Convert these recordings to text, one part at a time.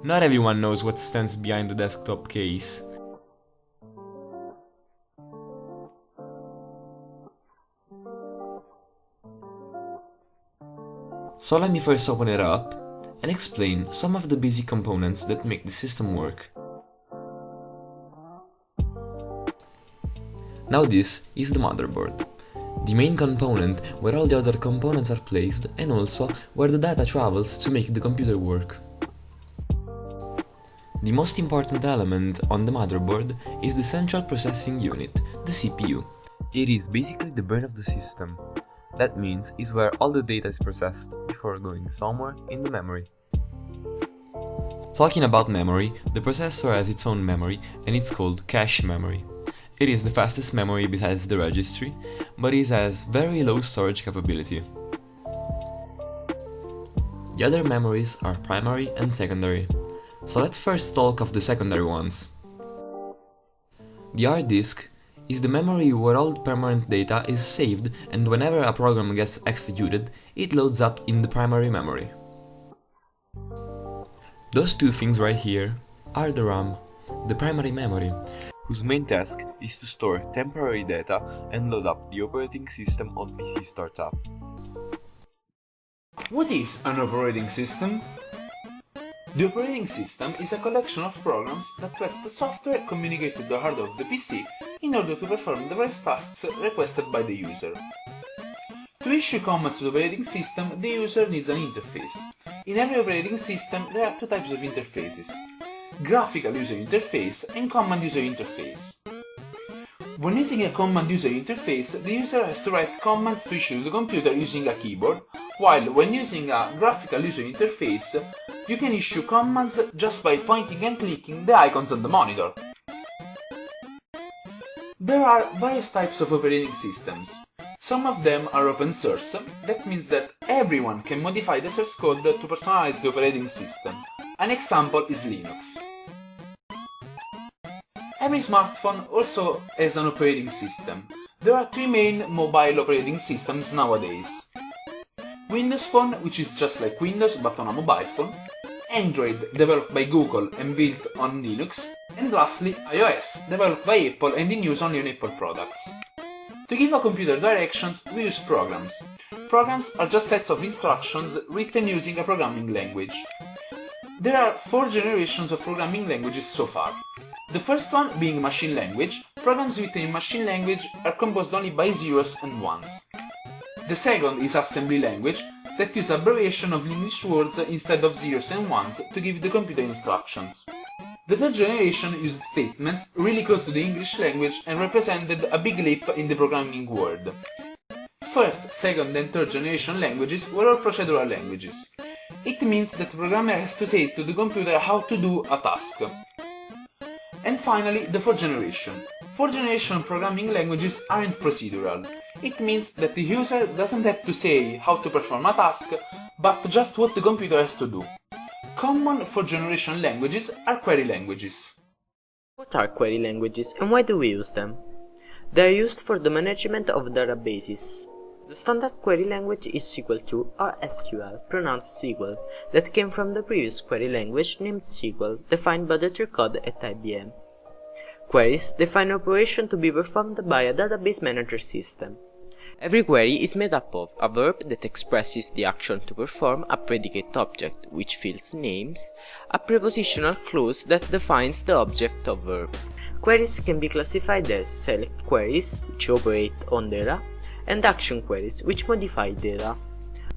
Not everyone knows what stands behind the desktop case. So let me first open it up and explain some of the basic components that make the system work. Now this is the motherboard, the main component where all the other components are placed and also where the data travels to make the computer work. The most important element on the motherboard is the central processing unit, the CPU. It is basically the brain of the system. That means it's where all the data is processed before going somewhere in the memory. Talking about memory, the processor has its own memory and it's called cache memory. It is the fastest memory besides the registry, but it has very low storage capability. The other memories are primary and secondary. So let's first talk of the secondary ones. The hard disk is the memory where all permanent data is saved, and whenever a program gets executed, it loads up in the primary memory. Those two things right here are the RAM, the primary memory, whose main task is to store temporary data and load up the operating system on PC startup. What is an operating system? The operating system is a collection of programs that lets the software communicate with the hardware of the PC in order to perform the various tasks requested by the user. To issue commands to the operating system, the user needs an interface. In every operating system, there are two types of interfaces: graphical user interface and command user interface. When using a command user interface, the user has to write commands to issue to the computer using a keyboard, while when using a graphical user interface, you can issue commands just by pointing and clicking the icons on the monitor. There are various types of operating systems. Some of them are open source, that means that everyone can modify the source code to personalize the operating system. An example is Linux. Every smartphone also has an operating system. There are three main mobile operating systems nowadays: Windows Phone, which is just like Windows but on a mobile phone; Android, developed by Google and built on Linux; and lastly, iOS, developed by Apple and in use only on Apple products. To give a computer directions, we use programs. Programs are just sets of instructions written using a programming language. There are 4 generations of programming languages so far. The first one being machine language. Programs written in machine language are composed only by zeros and ones. The second is assembly language, that use abbreviation of English words instead of zeros and ones to give the computer instructions. The third generation used statements really close to the English language and represented a big leap in the programming world. First, second and third generation languages were all procedural languages. It means that the programmer has to say to the computer how to do a task. And finally, the fourth generation. Fourth generation programming languages aren't procedural. It means that the user doesn't have to say how to perform a task, but just what the computer has to do. Common fourth generation languages are query languages. What are query languages and why do we use them? They are used for the management of databases. The standard query language is SQL2 or SQL, pronounced SQL, that came from the previous query language named SQL, defined by the code at IBM. Queries define an operation to be performed by a database manager system. Every query is made up of a verb that expresses the action to perform, a predicate object which fills names, a prepositional clause that defines the object of verb. Queries can be classified as select queries, which operate on data, and action queries, which modify data.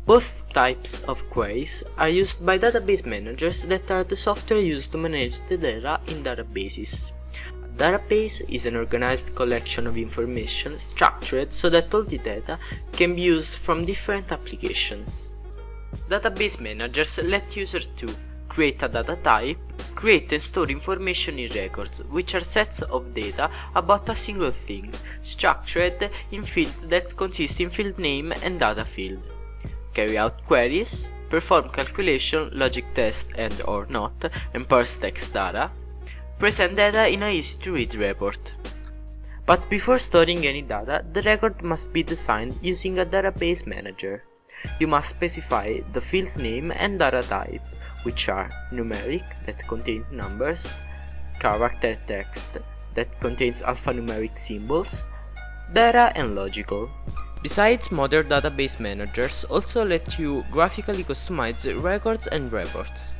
Both types of queries are used by database managers that are the software used to manage the data in databases. A database is an organized collection of information structured so that all the data can be used from different applications. Database managers let users to create a data type, create and store information in records, which are sets of data about a single thing, structured in fields that consist in field name and data field. Carry out queries, perform calculation, logic test and or not, and parse text data. Present data in a easy-to-read report. But before storing any data, the record must be designed using a database manager. you must specify the field's name and data type, which are numeric, that contains numbers, character text, that contains alphanumeric symbols, data, and logical. Besides, modern database managers also let you graphically customize records and reports.